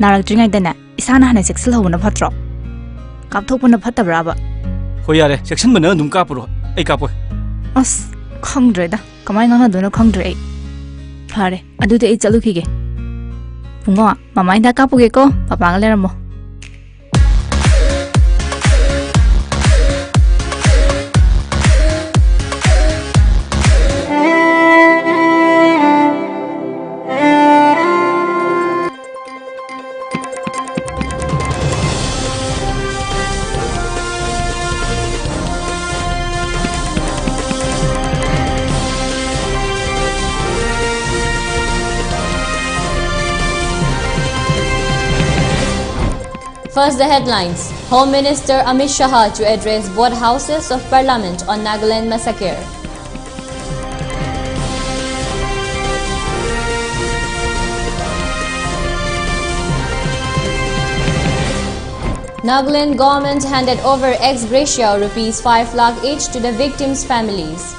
Narakdringaidaina isana hana sexilhona phatro. Kapthokpuna phatabraba. Hoi yare, section bana dum kapuro. Ai kapoi. As khangdreda. Kamai ngana dono khangdre. Phare, adude ei chalukhige. Pungo, mama inda kapuge ko, papa ngaleramo. First, the headlines. Home Minister Amit Shah to address both houses of Parliament on Nagaland massacre. Nagaland government handed over ex gratia rupees 5 lakh each to the victims' families.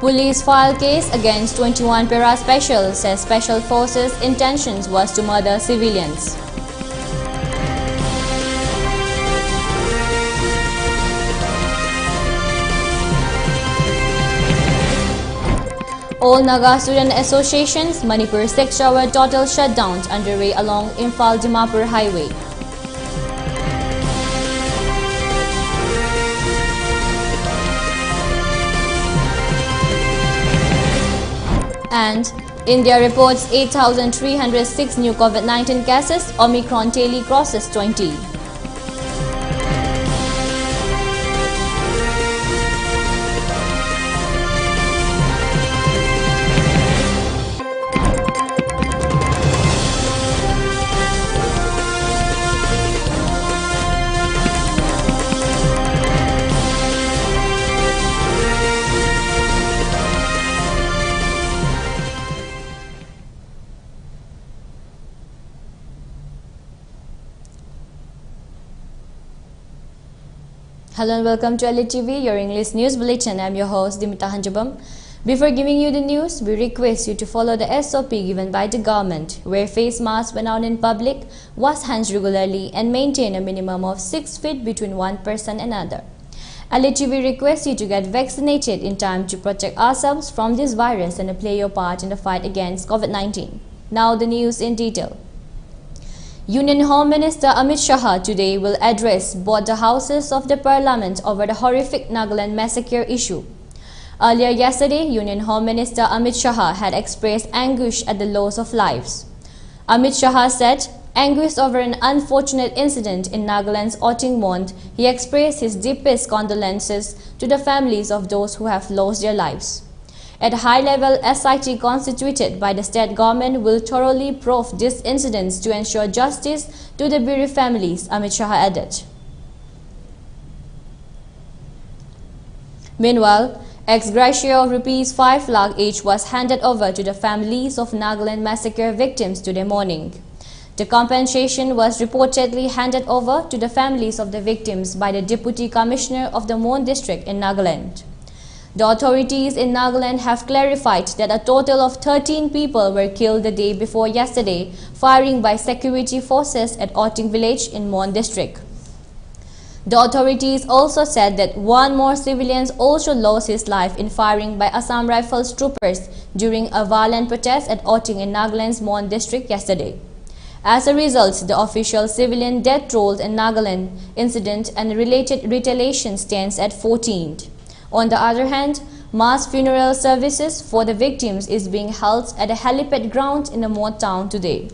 Police file case against 21 para special, says special forces intentions was to murder civilians. All Naga student associations, Manipur 6-hour total shutdowns underway along Imphal-Dimapur highway. And India reports 8,306 new COVID-19 cases, Omicron daily crosses 20. Hello and welcome to ELITETV, your English news bulletin. I am your host DEEMITA. Before giving you the news, we request you to follow the SOP given by the government. Wear face masks when out in public, wash hands regularly and maintain a minimum of 6 feet between one person and another. ELITETV requests you to get vaccinated in time to protect ourselves from this virus and play your part in the fight against COVID-19. Now the news in detail. Union Home Minister Amit Shah today will address both the houses of the Parliament over the horrific Nagaland massacre issue. Earlier yesterday, Union Home Minister Amit Shah had expressed anguish at the loss of lives. Amit Shah said, anguish over an unfortunate incident in Nagaland's Ottingmont, he expressed his deepest condolences to the families of those who have lost their lives. At a high level, SIT constituted by the state government will thoroughly probe these incidents to ensure justice to the bereaved families, Amit Shah added. Meanwhile, ex gratia of rupees 5 lakh each was handed over to the families of Nagaland massacre victims today morning. The compensation was reportedly handed over to the families of the victims by the Deputy Commissioner of the Mon district in Nagaland. The authorities in Nagaland have clarified that a total of 13 people were killed the day before yesterday, firing by security forces at Otting village in Mon district. The authorities also said that one more civilian also lost his life in firing by Assam Rifles troopers during a violent protest at Otting in Nagaland's Mon district yesterday. As a result, the official civilian death toll in Nagaland incident and related retaliation stands at 14. On the other hand, mass funeral services for the victims is being held at a helipad ground in the Mon town today.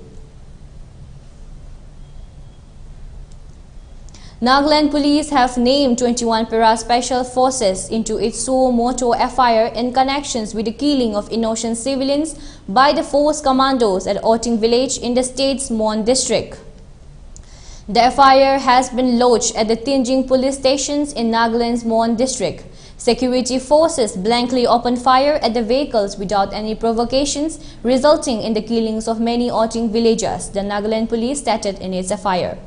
Nagaland police have named 21 para special forces into its suo motu FIR in connections with the killing of innocent civilians by the force commandos at Otting village in the state's Mon district. The FIR has been lodged at the Tinjing police stations in Nagaland's Mon district. Security forces blankly opened fire at the vehicles without any provocations, resulting in the killings of many Otting villagers, the Nagaland police stated in its FIR.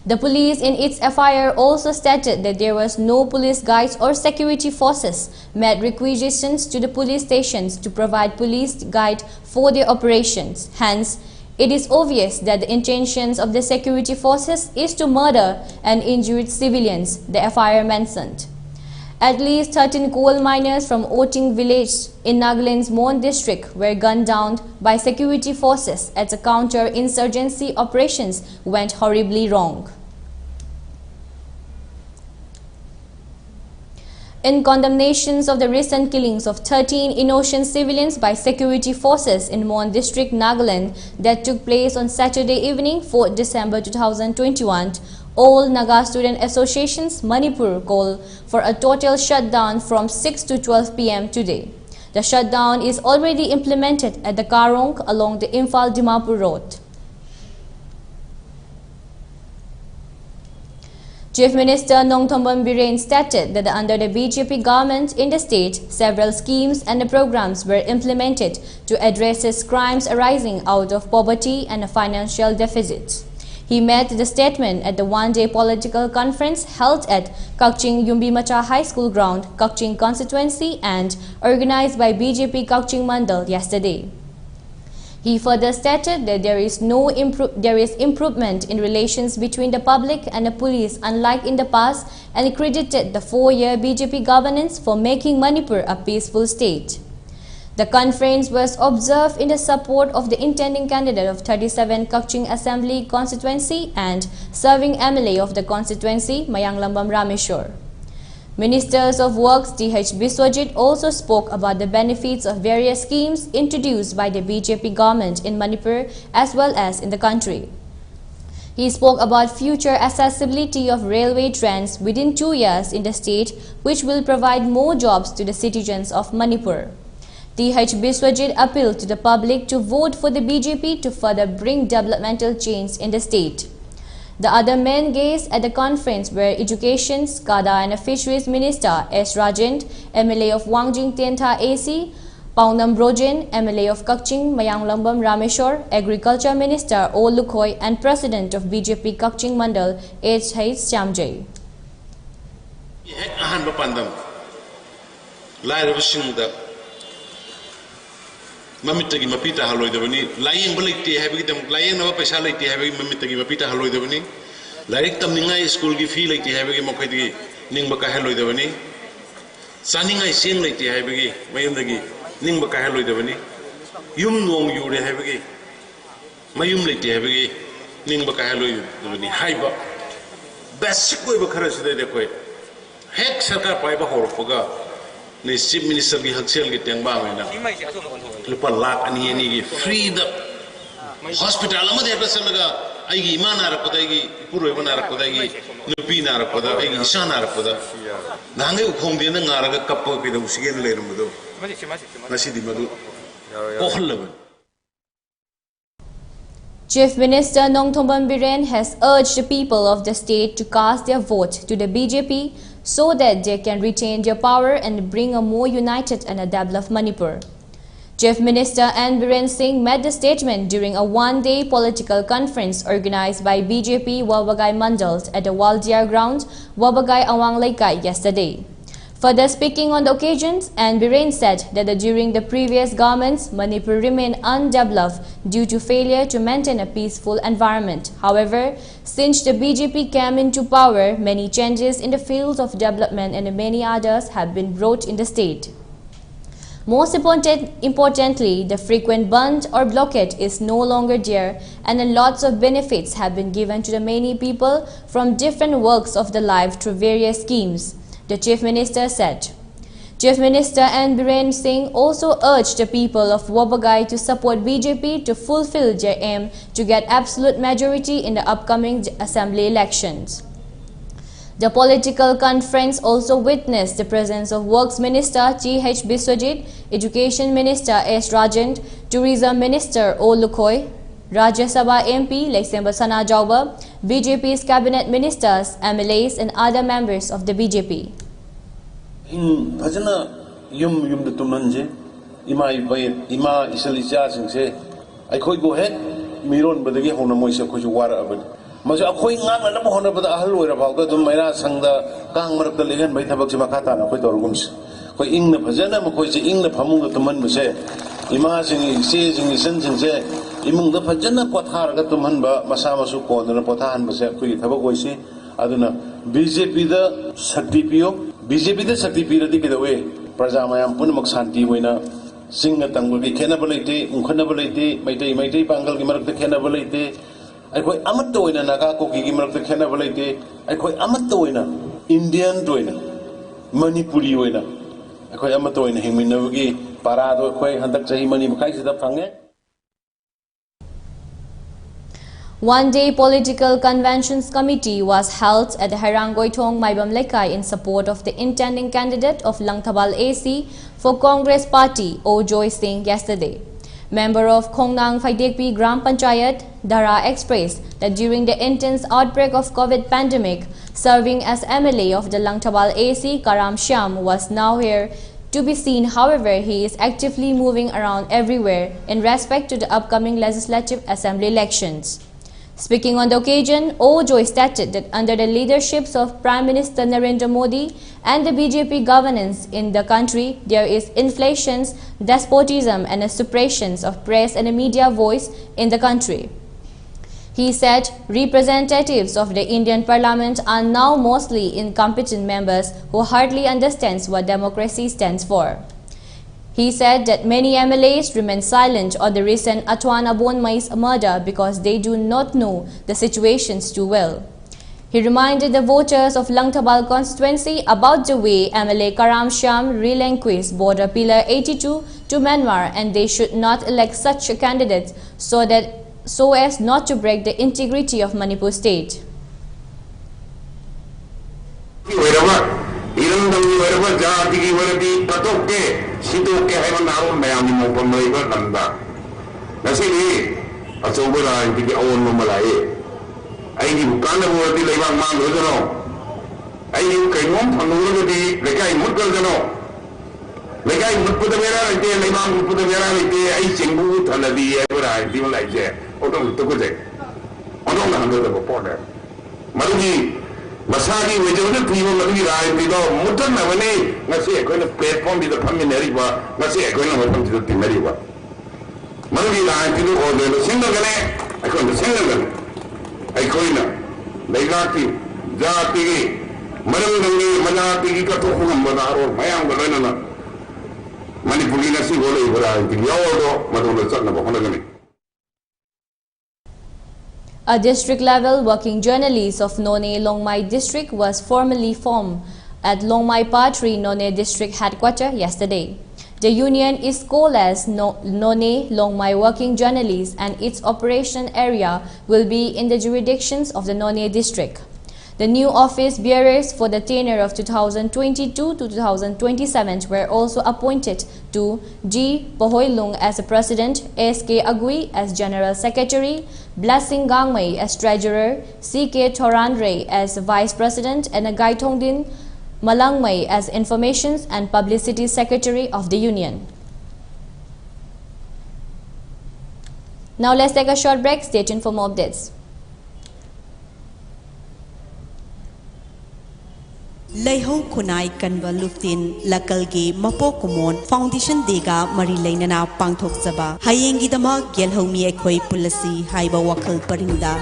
The police in its FIR also stated that there was no police guides or security forces met requisitions to the police stations to provide police guide for their operations. Hence, it is obvious that the intentions of the security forces is to murder and injure civilians, the FIR mentioned. At least 13 coal miners from Oting village in Nagaland's Mon district were gunned down by security forces as the counter-insurgency operations went horribly wrong. In condemnations of the recent killings of 13 innocent civilians by security forces in Mon district, Nagaland that took place on Saturday evening, 4 December 2021, all Naga student associations Manipur call for a total shutdown from 6 to 12 p.m. today. The shutdown is already implemented at the Karong along the Imphal-Dimapur road. Chief Minister Nongthombam Biren stated that under the BJP government in the state, several schemes and programs were implemented to address crimes arising out of poverty and financial deficits. He made the statement at the one-day political conference held at Kakching DEEMITA High School ground, Kakching constituency, and organized by BJP Kakching Mandal yesterday. He further stated that there is improvement in relations between the public and the police unlike in the past, and credited the 4-year BJP governance for making Manipur a peaceful state. The conference was observed in the support of the intending candidate of 37 Kakching Assembly constituency and serving MLA of the constituency, Mayanglambam Rameshwar. Ministers of Works D.H. Biswajit also spoke about the benefits of various schemes introduced by the BJP government in Manipur as well as in the country. He spoke about future accessibility of railway trains within 2 years in the state, which will provide more jobs to the citizens of Manipur. D.H. Biswajit appealed to the public to vote for the BJP to further bring developmental change in the state. The other main guests at the conference were Education, SCADA and Fisheries Minister S. Rajend, MLA of Wangjing Tientha AC, Paunam Brojen, MLA of Kakching Mayanglambam Rameshwar, Agriculture Minister O. Lukhoi, and President of BJP Kakching Mandal H. H. Chamjay. Mamitagi mapita haloidabani, lying bullet having lying over speciality having mamitagi mapita haloidabani, like Tamninga school give feel like having Mokadi, Ningbaka haloidabani, Sanninga sing like having Mayandagi, Ningbaka haloidabani, Yum Nong you have Mayum like having Ningbaka haloidabani, Hyba, best way of courage they quite. Heck Saka Piper Horofoga. Chief Minister की हक्सेल की टेंबा में ना लुपा लाख अनियनी की free the hospital में देखा चल लगा आएगी ईमान आ रखा दाएगी पूरे बना रखा दाएगी नुपी ना रखा दा आएगी ईशान आ रखा दा नांगे उखों दिए ना गारा का कप पे तो उसी के ले रहे मधु नसीदी मधु बहुत लबन. Chief Minister Nongthombam Biren has urged the people of the state to cast their vote to the BJP so that they can retain their power and bring a more united and a developed Manipur. Chief Minister N. Biren Singh made the statement during a one-day political conference organized by BJP Wabagai Mandal at the Waldiar ground, Wabagai Awang Laikai yesterday. Further speaking on the occasions, N. Biren said that during the previous governments, Manipur remained undeveloped due to failure to maintain a peaceful environment. However, since the BJP came into power, many changes in the field of development and many others have been brought in the state. Most importantly, the frequent band or blockade is no longer there, and lots of benefits have been given to the many people from different walks of the life through various schemes, the Chief Minister said. Chief Minister N. Biren Singh also urged the people of Wabagai to support BJP to fulfill their aim to get absolute majority in the upcoming assembly elections. The political conference also witnessed the presence of Works Minister T.H. Biswajit, Education Minister S. Rajend, Tourism Minister O. Lukhoi, Rajya Sabha MP Leksemba Sana Jauba, BJP's cabinet ministers, MLAs and other members of the BJP. Yum the Tumanje, Ima Isalicha, and say, I could go ahead, Miron, but the Honamoisa Kujuara, but मजे अखोई ngan na mo hono bada ahal loira bawda dum maira sangda kang marak da lehan bai thabak si makata na khoi torgum si khoi ing na phajana mo khoi si ing na phamung da tuman mase ima singi se singi san sing se imung da phajana pothar ga tumhan ba masa masu ko na pothan mase khoi thabak hoi si aduna BJP da sakti pio BJP da sakti pi da ki da we praja mayam pun mak shanti hoina singa tangul gi khena balaite unkhana balaite maitai pangal gi marak da khena balaite अखोई अमत तोइना नागा कोकी की मरक खेना बलाइते अखोई अमत तोइना Indian तोइना Manipuri होइना अखोई अमत तोइना हिमिनबगी पारा दो अखोई हंदक चही money मखाई सिदा fungi One day political conventions committee was held at the Harangoitong Maibam Lekai in support of the intending candidate of Langthabal AC for Congress Party Ojoy Singh yesterday. Member of Khongnang Phaidekpi Gram Panchayat, Dara expressed that during the intense outbreak of COVID pandemic, serving as MLA of the Langthabal AC, Karam Shyam was nowhere to be seen. However, he is actively moving around everywhere in respect to the upcoming Legislative Assembly elections. Speaking on the occasion, Ojoy stated that under the leaderships of Prime Minister Narendra Modi and the BJP governance in the country, there is inflations, despotism and a suppression of press and media voice in the country. He said representatives of the Indian Parliament are now mostly incompetent members who hardly understand what democracy stands for. He said that many MLAs remain silent on the recent Atwan Abonmai's murder because they do not know the situations too well. He reminded the voters of Langthabal constituency about the way MLA Karam Shyam relinquished border pillar 82 to Myanmar, and they should not elect such candidates so as not to break the integrity of Manipur state. Masagi wajahnya prima lagi rai itu mudah na mana ngasih ekor na platform itu kami nari ba ngasih ekor na macam itu timari ba mana di rai itu order na single kan ekor na single kan ekor na legati jati mana ngi mana tigi katu hukum benar or mayang benar na Manipuri nasi boleh berai itu ya order mana orang cakap apa mana kan. A district-level working journalist of None Longmai district was formally formed at Longmai Patri None district headquarters yesterday. The union is called as None Longmai Working Journalists, and its operation area will be in the jurisdictions of the None district. The new office bearers for the tenure of 2022 to 2027 were also appointed to G. Pohoilung as the President, S.K. Agui as General Secretary, Blessing Gangmei as Treasurer, C.K. Thoranre as Vice President, and Gai Tongdin Malangmei as Informations and Publicity Secretary of the Union. Now let's take a short break. Stay tuned for more updates. Leho Kunai Kanva Luftin Lakalgi Mapo Kumon Foundation Dega Mari Lainana Pangtok Saba Hayengi Dama Gelhomi Ekoi Pulasi Haiba Wakal Parinda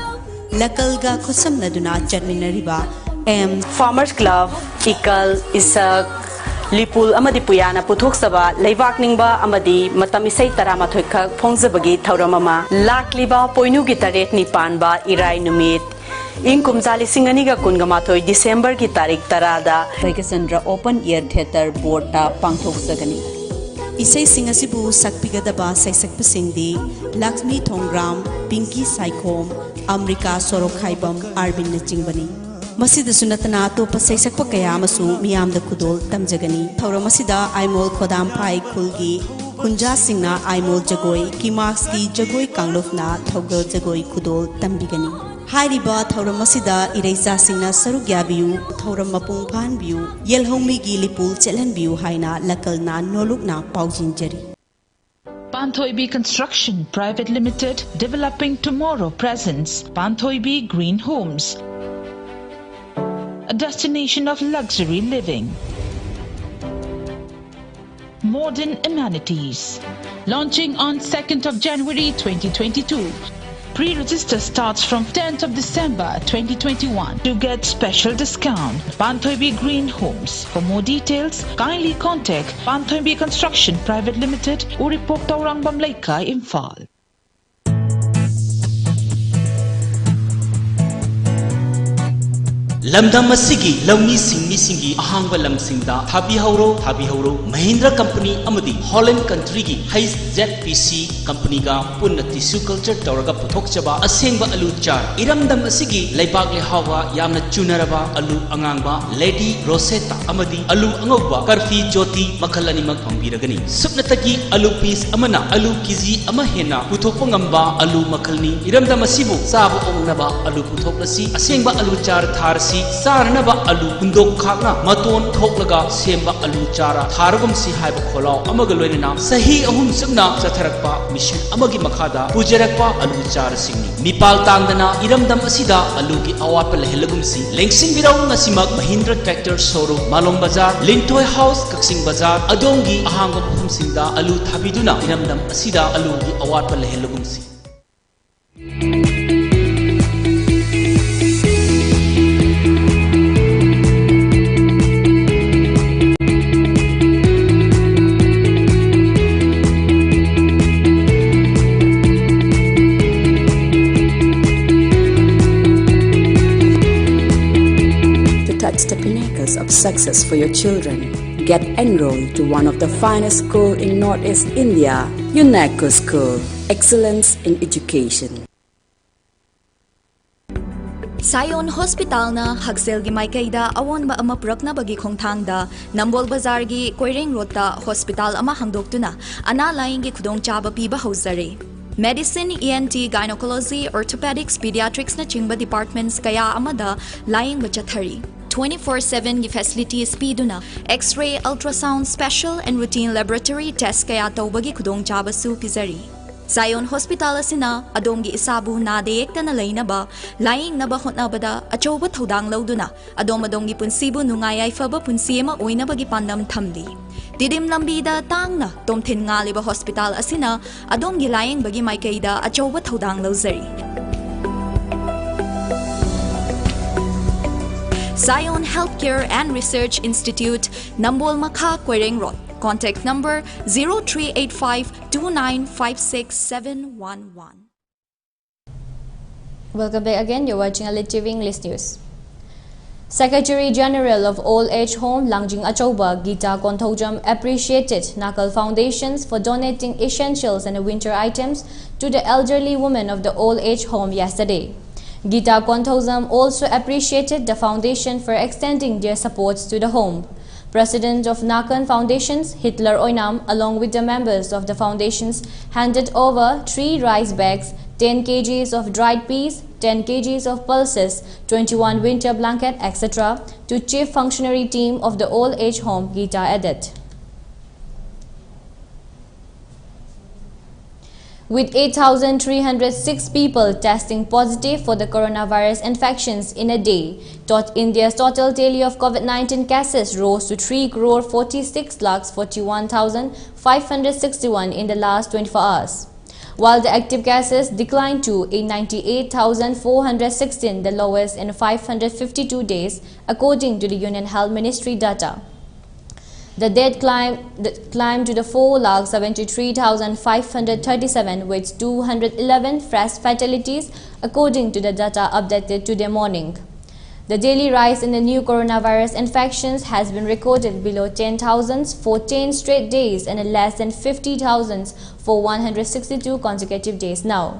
Lakalga Kusam Naduna Chatminariba Farmers Club Ikal Isak Lipul Amadi Puyana Puthok Saba Leivak Ningba Amadi Matamisai Taramathoika Phongzabagi Thauramama Lakliba Poinugi Taret Nipanba Irai Numit In Kumzali Singaniga Kungamathoi December ki Tarik Tarada Rekasandra Open Air Theatre Board ta Pangthok Sagani Isai Singasibu Sakpigadaba Saisak Singdi Lakshmi Thongram Pinky Saikom Amrika Sorokhaibam Arvin Nachingbani Masida Sunatana to Pasaisak Pakayamasu Miam the Kudol Tamjagani Tauramasida Aimol Kodam Pai Kulgi Kunja Singna Aimol Jagoi Kimakski Jagoi Kanglofna Togel Jagoi Kudol Tambigani Hairiba Thauramasida Ireisa Singna Sarugyabiu Thauram Mapung Phan Biu Yelhomi Gilipul Chelan Biu Haina Lakalna Nolukna Paujinjari Panthoibi Construction Private Limited, developing tomorrow, presents Panthoibi Green Homes, a destination of luxury living. Modern amenities. Launching on 2nd of January 2022. Pre-register starts from 10th of December 2021 to get special discount. Panthoibi Green Homes. For more details, kindly contact Panthoibi Construction Private Limited, Uripok Taurang Bamlaika, Imphal. Lamdam asigi lawni singgi ahangba lamsingda thabi hauro Mahindra Company amadi Holland country gi HZPC company ga punna tissue culture tawraga puthokchaba asengba alu char iramdam asigi leibak lehawa yamna chunaraba alu angangba Lady Rosetta amadi alu angauba karfi jyoti makhal animak phambiragani supnatagi alu piece amana alu kg ama hena puthokpa ngamba alu makhalni iramdam asibu sabu ongnaba alu puthoklasi asengba alu char tharsi Sarnaba alu Bundok Kagna, Maton Toklaga, Semba alu chara, Targum si Haiba Kolau, Amagaloina, Sahi Ahum Sugna, Satarakpa, Mission Amagi Makada, Pujarakpa, alu chara singni. Mipal Tandana, Iramdam Asida, Alugi Awapel Helagumsi, Lengsing Birau Nasimag, Mahindra Tractor Showroom, Malong Bazar, Lintoy House, Kaksing Bazar, Adongi, Ahangam Humsinda, Alu Tabiduna, Iramdam Asida, Alugi Awapel Helagumsi. The pinnacles of success for your children. Get enrolled to one of the finest schools in Northeast India, UNESCO School. Excellence in education. Sayon Hospital na Hagsel gi Maikaida awon ba ama prakna bagi khongthangda Nambol Bazar gi Koireng Rota Hospital ama hangdoktuna ana laing gi khudong chaba piba hausare. Medicine, ENT, Gynecology, Orthopedics, Pediatrics na chingba departments kaya amada laing bachathari. 24/7 gi facilities piduna X-ray, ultrasound, special and routine laboratory test kaya tawbagi khudong chaba su pizari. Sayon Hospital asina adomgi isabu na deyekta na lainaba laing naba hotnabada achoba thodang lauduna adom-adongi punsibu nungayay faba punsiyema oina bagi pandam thamli. Didim lambida tangna tomthin ngaliba hospital asina adomgi laing bagi maikaida achoba thodang lauzari. Zion Healthcare and Research Institute, Nambol Makha, Koireng Road. Contact number 0385-2956-711. Welcome back again. You're watching ELITETV English News. Secretary General of Old Age Home Langjing Achoba Gita Konthojam appreciated Nakal Foundations for donating essentials and winter items to the elderly women of the old age home yesterday. Gita Konthojam also appreciated the foundation for extending their support to the home. President of Nakan Foundations, Hitler Oinam, along with the members of the foundations, handed over 3 rice bags, 10 kgs of dried peas, 10 kgs of pulses, 21 winter blanket, etc. to Chief Functionary Team of the Old Age Home, Gita added. With 8,306 people testing positive for the coronavirus infections in a day, India's total tally of COVID-19 cases rose to 3,46,41,561 in the last 24 hours, while the active cases declined to 98,416, the lowest in 552 days, according to the Union Health Ministry data. The death climbed to the 4,73,537 with 211 fresh fatalities, according to the data updated today morning. The daily rise in the new coronavirus infections has been recorded below 10,000 for 10 straight days and less than 50,000 for 162 consecutive days now.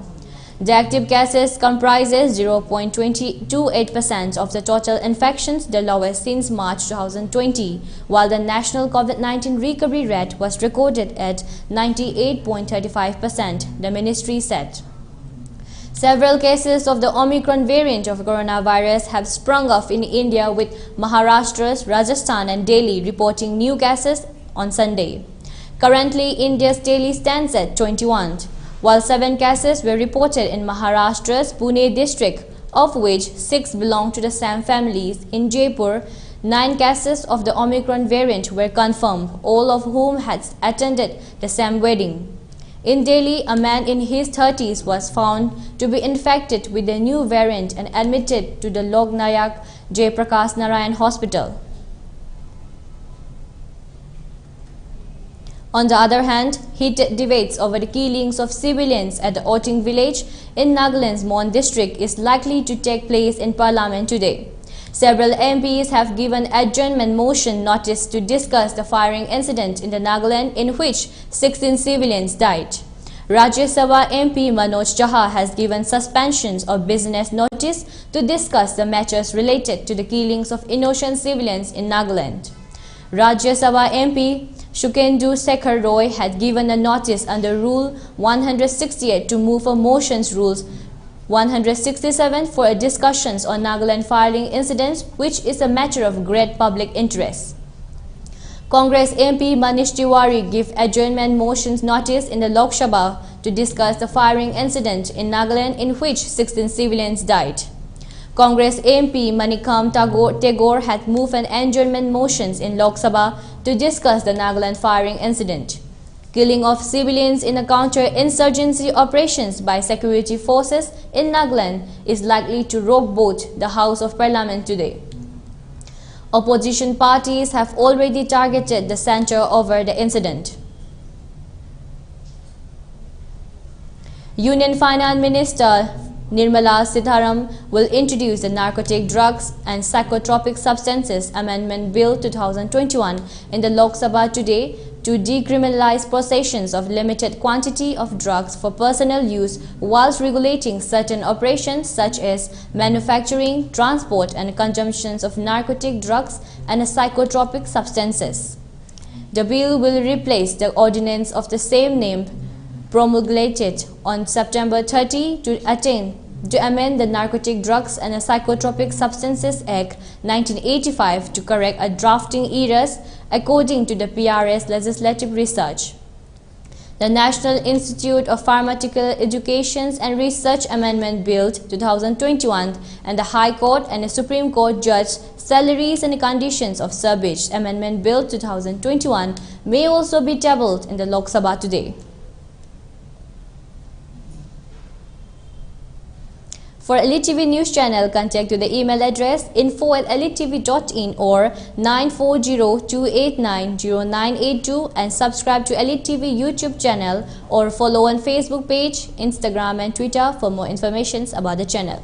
The active cases comprises 0.28% of the total infections, the lowest since March 2020, while the national COVID-19 recovery rate was recorded at 98.35%, the ministry said. Several cases of the Omicron variant of coronavirus have sprung up in India, with Maharashtra, Rajasthan and Delhi reporting new cases on Sunday. Currently, India's tally stands at 21, while 7 cases were reported in Maharashtra's Pune district, of which 6 belong to the same families. In Jaipur, 9 cases of the Omicron variant were confirmed, all of whom had attended the same wedding. In Delhi, a man in his 30s was found to be infected with the new variant and admitted to the Lok Nayak Jayaprakash Narayan Hospital. On the other hand, heated debates over the killings of civilians at the Oting village in Nagaland's Mon district is likely to take place in Parliament today. Several MPs have given adjournment motion notice to discuss the firing incident in the Nagaland in which 16 civilians died. Rajya Sabha MP Manoj Jha has given suspensions of business notice to discuss the matters related to the killings of innocent civilians in Nagaland. Rajya Sabha MP Shukendu Sekhar Roy had given a notice under Rule 168 to move a motions Rules 167 for a discussions on Nagaland firing incidents, which is a matter of great public interest. Congress MP Manish Tiwari gave adjournment motions notice in the Lok Sabha to discuss the firing incident in Nagaland in which 16 civilians died. Congress MP Manikam Tagore had moved an adjournment motions in Lok Sabha to discuss the Nagaland firing incident. Killing of civilians in a counter-insurgency operations by security forces in Nagaland is likely to rock both the House of Parliament today. Opposition parties have already targeted the centre over the incident. Union Finance Minister Nirmala Sitharaman will introduce the Narcotic Drugs and Psychotropic Substances Amendment Bill 2021 in the Lok Sabha today to decriminalize possession of limited quantity of drugs for personal use whilst regulating certain operations such as manufacturing, transport and consumption of narcotic drugs and psychotropic substances. The bill will replace the ordinance of the same name promulgated on September 30 to amend the Narcotic Drugs and Psychotropic Substances Act 1985 to correct a drafting errors, according to the PRS Legislative Research. The National Institute of Pharmaceutical Education and Research Amendment Bill 2021 and the High Court and the Supreme Court Judge Salaries and Conditions of Service Amendment Bill 2021 may also be tabled in the Lok Sabha today. For ELITETV News Channel, contact to the email address info@elitetv.in or 9402890982 and subscribe to ELITETV YouTube channel or follow on Facebook page, Instagram and Twitter for more information about the channel.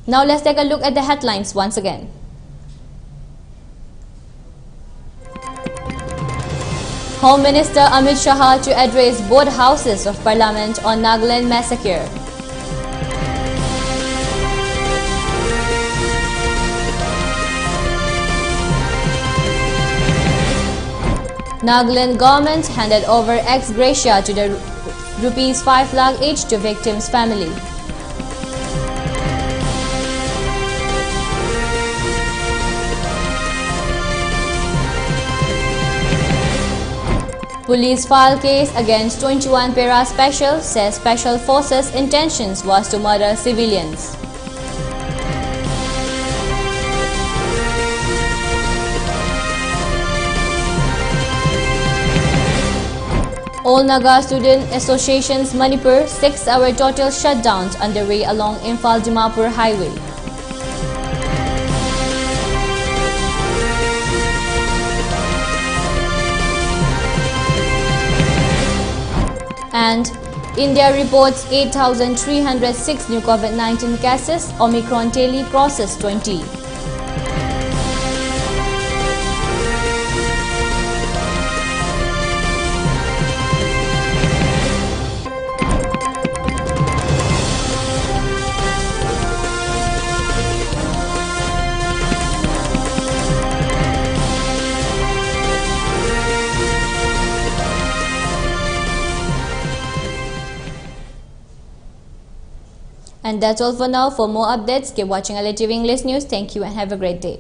Now let's take a look at the headlines once again. Home Minister Amit Shah to address both houses of Parliament on Nagaland massacre. Nagaland government handed over ex gratia to the ₹5 lakh each to victims' family. Police file case against 21 para special, says special forces intentions was to murder civilians. All Naga Student Associations Manipur 6-hour total shutdowns underway along Imphal-Dimapur Highway. And India reports 8,306 new COVID-19 cases. Omicron tally crosses 20. And that's all for now. For more updates, keep watching ELITETV English News. Thank you and have a great day.